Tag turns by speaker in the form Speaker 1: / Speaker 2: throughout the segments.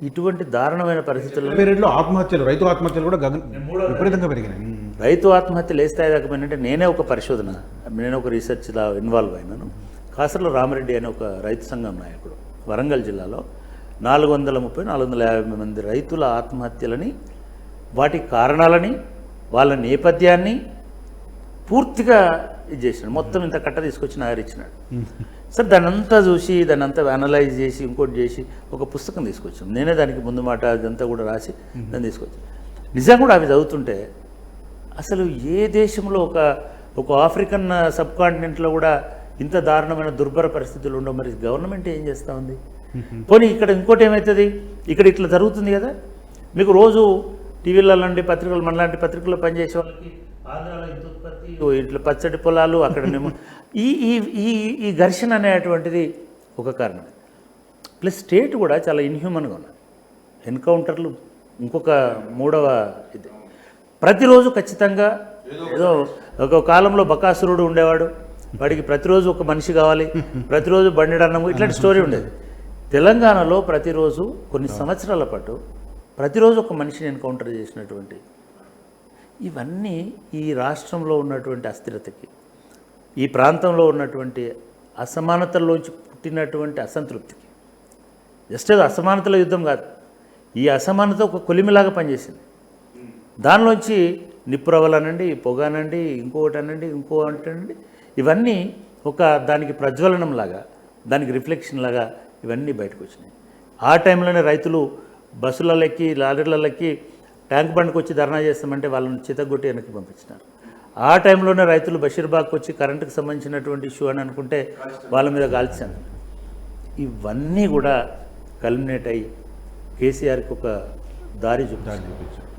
Speaker 1: ఇటువంటి దారుణమైన పరిస్థితుల్లో
Speaker 2: పేరులో ఆత్మహత్యలు, రైతు ఆత్మహత్యలు కూడా విపరీతంగా పెరిగినాయి.
Speaker 1: రైతు ఆత్మహత్యలు ఏ స్థాయి దాకా పోయినంటే నేను ఒక రీసెర్చ్లో ఇన్వాల్వ్ అయినాను. కాసర్లో రామరెడ్డి అనే ఒక రైతు సంఘం నాయకుడు వరంగల్ జిల్లాలో 430-450 మంది రైతుల ఆత్మహత్యలని, వాటి కారణాలని, వాళ్ళ నేపథ్యాన్ని పూర్తిగా ఇది చేసినాడు. మొత్తం ఇంత కట్ట తీసుకొచ్చి నాగరిచ్చినాడు. సార్ దాన్ని అంతా చూసి, దాన్ని అంతా అనలైజ్ చేసి, ఇంకోటి చేసి ఒక పుస్తకం తీసుకొచ్చాం. నేనే దానికి ముందు మాట అదంతా కూడా రాసి దాన్ని తీసుకొచ్చాను. నిజంగా కూడా అవి చదువుతుంటే అసలు ఏ దేశంలో ఒక ఆఫ్రికన్ సబ్ కాంటినెంట్లో కూడా ఇంత దారుణమైన దుర్భర పరిస్థితులు ఉండవు. మరి గవర్నమెంట్ ఏం చేస్తూ ఉంది? పోనీ ఇక్కడ ఇంకోటి ఏమవుతుంది, ఇక్కడ ఇట్లా జరుగుతుంది కదా, మీకు రోజు టీవీలలో లాంటి పత్రికలు, మనలాంటి పత్రికల్లో పనిచేసే వాళ్ళకి ఆంధ్రాలో ఇంత ఉత్పత్తి, ఇట్లా పచ్చడి పొలాలు అక్కడనేమో ఈ ఈ ఈ ఘర్షణ అనేటువంటిది ఒక కారణం. ప్లస్ స్టేట్ కూడా చాలా ఇన్హ్యూమన్గా ఉన్నది. ఎన్కౌంటర్లు ఇంకొక మూడవ ఇది. ప్రతిరోజు ఖచ్చితంగా ఏదో ఒక కాలంలో బకాసురుడు ఉండేవాడు, వాడికి ప్రతిరోజు ఒక మనిషి కావాలి, ప్రతిరోజు బండిడన్నము, ఇట్లాంటి స్టోరీ ఉండేది. తెలంగాణలో ప్రతిరోజు కొన్ని సంవత్సరాల పాటు ప్రతిరోజు ఒక మనిషిని ఎన్కౌంటర్ చేసినటువంటి ఇవన్నీ ఈ రాష్ట్రంలో ఉన్నటువంటి అస్థిరతకి, ఈ ప్రాంతంలో ఉన్నటువంటి అసమానతల్లోంచి పుట్టినటువంటి అసంతృప్తికి, జస్ట్ అది అసమానతల యుద్ధం కాదు, ఈ అసమానత ఒక కొలిమిలాగా పనిచేసింది. దానిలోంచి నిప్పురవ్వలనండి, పొగానండి, ఇంకొకటి అనండి, ఇంకో అంటండి, ఇవన్నీ ఒక దానికి ప్రజ్వలనంలాగా, దానికి రిఫ్లెక్షన్ లాగా ఇవన్నీ బయటకు వచ్చినాయి. ఆ టైంలోనే రైతులు బస్సులకి, లారీలకి, ట్యాంక్ బండ్కి వచ్చి ధర్నా చేస్తామంటే వాళ్ళని చితగొట్టి వెనక్కి పంపించినారు. ఆ టైంలోనే రైతులు బషీర్బాగ్కి వచ్చి కరెంటుకు సంబంధించినటువంటి ఇష్యూ అని అనుకుంటే వాళ్ళ మీద కాల్చాను. ఇవన్నీ కూడా కల్మినేట్ అయ్యి కేసీఆర్కి ఒక దారి చూపించారు.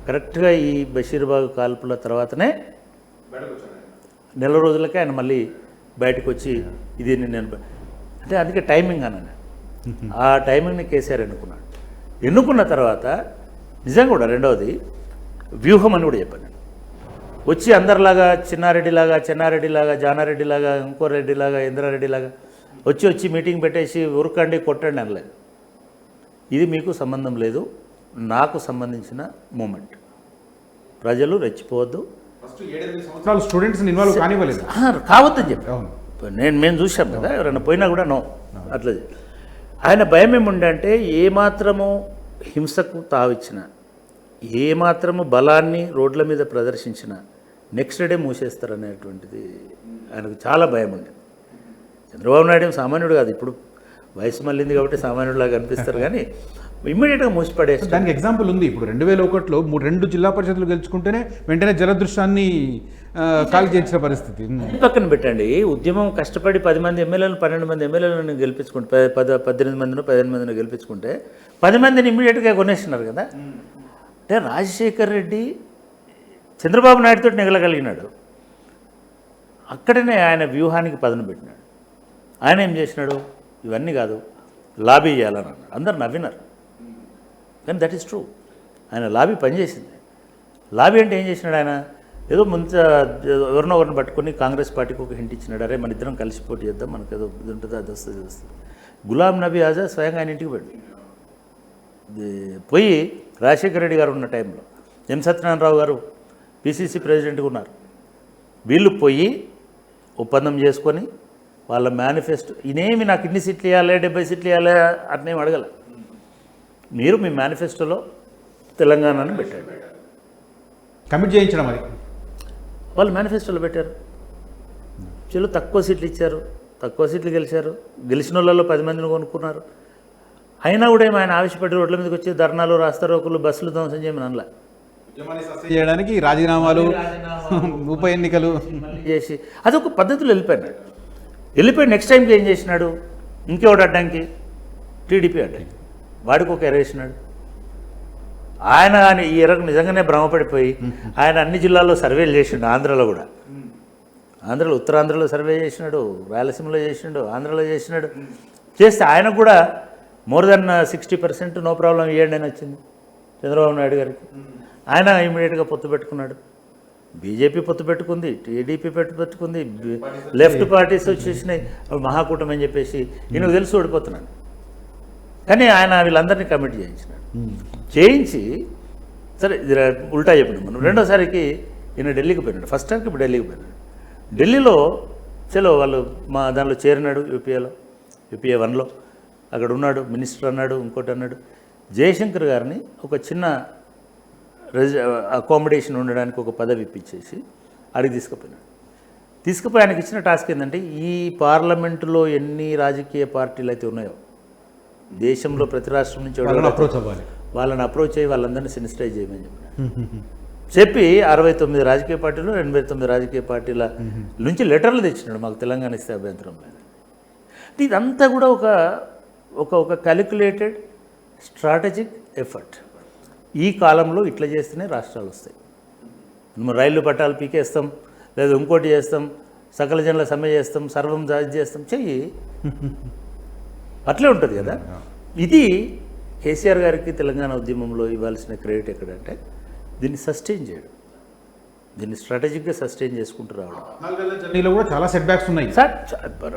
Speaker 1: కరెక్ట్గా ఈ బషీర్బాగ్ కాల్పుల తర్వాతనే నెల రోజులకే ఆయన మళ్ళీ బయటకు వచ్చి ఇది నేను అంటే అందుకే టైమింగ్ అన్నాను. ఆ టైమింగ్ని కేసీఆర్ ఎన్నుకున్న తర్వాత నిజంగా కూడా రెండవది వ్యూహం అని కూడా చెప్పాను. వచ్చి అందరిలాగా చెన్నారెడ్డిలాగా, జానారెడ్డిలాగా, ఇంకో రెడ్డిలాగా, ఇంద్రారెడ్డిలాగా వచ్చి మీటింగ్ పెట్టేసి ఉరకండి, కొట్టండి అనలేదు. ఇది మీకు సంబంధం లేదు, నాకు సంబంధించిన మూమెంట్. ప్రజలు రెచ్చిపోవద్దు,
Speaker 2: స్టూడెంట్స్ని ఇన్వాల్వ్ కానివ్వలేదు,
Speaker 1: కావద్దని చెప్పి మేము చూసాం కదా, ఎవరైనా పోయినా కూడా నో అట్లా. ఆయన భయం ఏముండే, ఏమాత్రము హింసకు తావిచ్చిన, ఏమాత్రము బలాన్ని రోడ్ల మీద ప్రదర్శించిన నెక్స్ట్ డే మూసేస్తారనేటువంటిది ఆయనకు చాలా భయం ఉండేది. చంద్రబాబు నాయుడు సామాన్యుడు కాదు, ఇప్పుడు వయసు మళ్ళింది కాబట్టి సామాన్యుడిలాగా అనిపిస్తారు, కానీ ఇమ్మీడియట్గా మూసిపడేసి.
Speaker 2: దానికి ఎగ్జాంపుల్ ఉంది. ఇప్పుడు 2001లో 2 జిల్లా పరిషత్లు గెలుచుకుంటేనే వెంటనే జలదృశ్యాన్ని కాల్ చేసిన పరిస్థితి.
Speaker 1: పక్కన పెట్టండి, ఉద్యమం కష్టపడి 10 మంది ఎమ్మెల్యేలను 12 మంది ఎమ్మెల్యేలను గెలిపించుకుంటే 18 మందినో 15 మందిని గెలిపించుకుంటే 10 మందిని ఇమ్మీడియట్గా కొనేస్తున్నారు కదా. అంటే రాజశేఖర్ రెడ్డి చంద్రబాబు నాయుడుతో నెగలగలిగినాడు. అక్కడనే ఆయన వ్యూహానికి పదును పెట్టినాడు. ఆయన ఏం చేసినాడు, ఇవన్నీ కాదు లాబీ చేయాలని అన్నాడు. అందరు నవ్వినారు, కానీ దట్ ఈస్ ట్రూ. ఆయన లాబీ పనిచేసింది. లాబీ అంటే ఏం చేసినాడు, ఆయన ఏదో ముందు ఎవరినో ఒకరిని పట్టుకొని కాంగ్రెస్ పార్టీకి ఒక హింట్ ఇచ్చినాడు, అరే మన ఇద్దరం కలిసి పోటీ చేద్దాం, మనకు ఏదో ఇది ఉంటుంది, అది వస్తుంది. గులాం నబీ ఆజాద్ స్వయంగా ఆయన ఇంటికి పోయి రాజశేఖర రెడ్డి గారు ఉన్న టైంలో ఎం సత్యనారాయణరావు గారు పిసిసి ప్రెసిడెంట్గా ఉన్నారు. వీళ్ళు పోయి ఒప్పందం చేసుకొని వాళ్ళ మేనిఫెస్టో, ఇనేమి నాకు ఇన్ని సీట్లు ఇవ్వాలి, 70 సీట్లు ఇవ్వాలి అట్నేం అడగల, మీరు మీ మేనిఫెస్టోలో తెలంగాణని పెట్టారు,
Speaker 2: కమిట్ చేయించడం. అది
Speaker 1: వాళ్ళు మేనిఫెస్టోలో పెట్టారు. చలో తక్కువ సీట్లు ఇచ్చారు, తక్కువ సీట్లు గెలిచారు, గెలిచిన వాళ్ళలో 10 మందిని కొనుక్కున్నారు. అయినా కూడా ఆయన ఆవేశపడి రోడ్ల మీదకి వచ్చి ధర్నాలు, రాస్తారోకులు, బస్సులు ధ్వంసం చేయమని అనలా.
Speaker 2: చేయడానికి రాజీనామాలు, ఉప ఎన్నికలు
Speaker 1: చేసి అదొక పద్ధతిలో వెళ్ళిపోయి నెక్స్ట్ టైంకి ఏం చేసినాడు, ఇంకెవడు అడ్డానికి, టీడీపీ అడ్డానికి, వాడికి ఒక ఎర వేసినాడు. ఆయన ఈ ఎరకు నిజంగానే భ్రమపడిపోయి ఆయన అన్ని జిల్లాల్లో సర్వేలు చేసిండు. ఆంధ్రలో కూడా, ఆంధ్రలో ఉత్తరాంధ్రలో సర్వే చేసినాడు, రాయలసీమలో చేసినాడు, ఆంధ్రలో చేసినాడు. చేస్తే ఆయన కూడా మోర్ దెన్ 60% నో ప్రాబ్లం ఇవ్వండి అని వచ్చింది చంద్రబాబు నాయుడు గారికి. ఆయన ఇమీడియట్గా పొత్తు పెట్టుకున్నాడు. బీజేపీ పొత్తు పెట్టుకుంది, టీడీపీ పెట్టుకుంది, లెఫ్ట్ పార్టీస్ వచ్చేసినాయి, మహాకూటమి అని చెప్పేసి ఈయనకు తెలిసి ఓడిపోతున్నాడు. కానీ ఆయన వీళ్ళందరినీ కమిటీ చేయించినాడు. చేయించి సరే ఇది ఉల్టా చెప్పినాం మనం. రెండోసారికి ఈయన ఢిల్లీకి పోయినాడు. ఫస్ట్ టైంకి ఇప్పుడు ఢిల్లీకి పోయినాడు. ఢిల్లీలో చలో వాళ్ళు మా దానిలో చేరినాడు, యూపీఏ 1లో అక్కడ ఉన్నాడు, మినిస్టర్ అన్నాడు, ఇంకోటి అన్నాడు. జయశంకర్ గారిని ఒక చిన్న అకామిడేషన్ ఉండడానికి ఒక పదవి ఇప్పించేసి అడిగి తీసుకుపోయి ఆయనకి ఇచ్చిన టాస్క్ ఏంటంటే ఈ పార్లమెంటులో ఎన్ని రాజకీయ పార్టీలు అయితే ఉన్నాయో దేశంలో ప్రతి రాష్ట్రం నుంచి వాళ్ళని అప్రోచ్ అయ్యి వాళ్ళందరినీ సెన్సిటైజ్ చేయమని చెప్పి 69 రాజకీయ పార్టీలు 89 రాజకీయ పార్టీల నుంచి లెటర్లు తెచ్చినాడు, మాకు తెలంగాణ ఇస్తే అభ్యంతరం లేదు. ఇదంతా కూడా ఒక క్యాలిక్యులేటెడ్ స్ట్రాటజిక్ ఎఫర్ట్. ఈ కాలంలో ఇట్లా చేస్తేనే రాష్ట్రాలు వస్తాయి. మనం రైళ్ళు పట్టాలు పీకేస్తాం, లేదా ఇంకోటి చేస్తాం, సకల జనుల సమ్మె చేస్తాం, సర్వం చేస్తాం, చెయ్యి అట్లే ఉంటుంది కదా. ఇది కేసీఆర్ గారికి తెలంగాణ ఉద్యమంలో ఇవ్వాల్సిన క్రెడిట్ ఎక్కడంటే దీన్ని సస్టైన్ చేయడం, దీన్ని స్ట్రాటజిక్గా సస్టైన్ చేసుకుంటూ రావడం.
Speaker 2: కూడా చాలా సెట్ బ్యాక్స్ ఉన్నాయి
Speaker 1: సార్,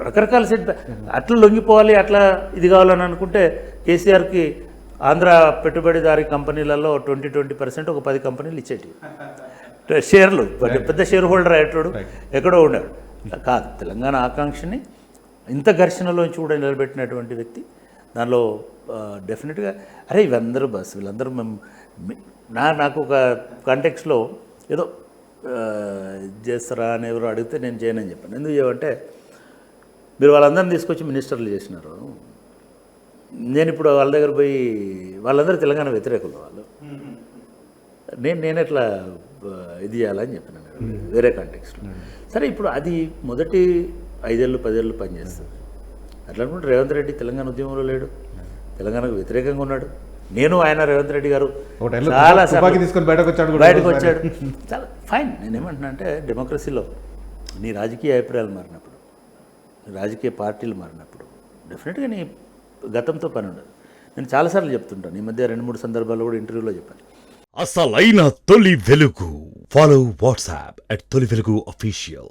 Speaker 1: రకరకాల సెట్ బ్యాక్. అట్లా లొంగిపోవాలి, అట్లా ఇది కావాలని అనుకుంటే కేసీఆర్కి ఆంధ్ర పెట్టుబడిదారీ కంపెనీలలో 20% ఒక 10 కంపెనీలు ఇచ్చేటివి షేర్లు. పెద్ద షేర్ హోల్డర్ అయ్యేటోడు ఎక్కడో ఉన్నాడు కాదు. తెలంగాణ ఆకాంక్షని ఇంత ఘర్షణలోంచి కూడా నిలబెట్టినటువంటి వ్యక్తి. దానిలో డెఫినెట్గా అరే వీళ్ళందరూ మేము నాకు ఒక కాంటెక్స్లో ఏదో చేస్తారా అని ఎవరు అడిగితే నేను చేయనని చెప్పాను. ఎందుకు చేయమంటే మీరు వాళ్ళందరినీ తీసుకొచ్చి మినిస్టర్లు చేసినారు, నేను ఇప్పుడు వాళ్ళ దగ్గర పోయి వాళ్ళందరూ తెలంగాణ వ్యతిరేకులు వాళ్ళు, నేను ఎట్లా ఇది చేయాలని చెప్పినాను వేరే కాంటెక్స్లో. సరే ఇప్పుడు అది మొదటి 5 ఏళ్ళు 10 ఏళ్ళు పనిచేస్తుంది. అట్లా అనుకుంటే రేవంత్ రెడ్డి తెలంగాణ ఉద్యమంలో లేడు, తెలంగాణకు వ్యతిరేకంగా ఉన్నాడు. నేను ఆయన రేవంత్ రెడ్డి గారు చాలా బయటకు వచ్చాడు, చాలా ఫైన్. నేనేమంటున్నా అంటే డెమోక్రసీలో నీ రాజకీయ అభిప్రాయాలు మారినప్పుడు, రాజకీయ పార్టీలు మారినప్పుడు డెఫినెట్గా నీ గతంతో పని ఉండదు. నేను చాలాసార్లు చెప్తుంటాను, ఈ మధ్య 2-3 సందర్భాల్లో కూడా ఇంటర్వ్యూలో చెప్పాను.
Speaker 3: అసలైన తొలి వెలుగు. ఫాలో వాట్సాప్ @తొలి వెలుగు official.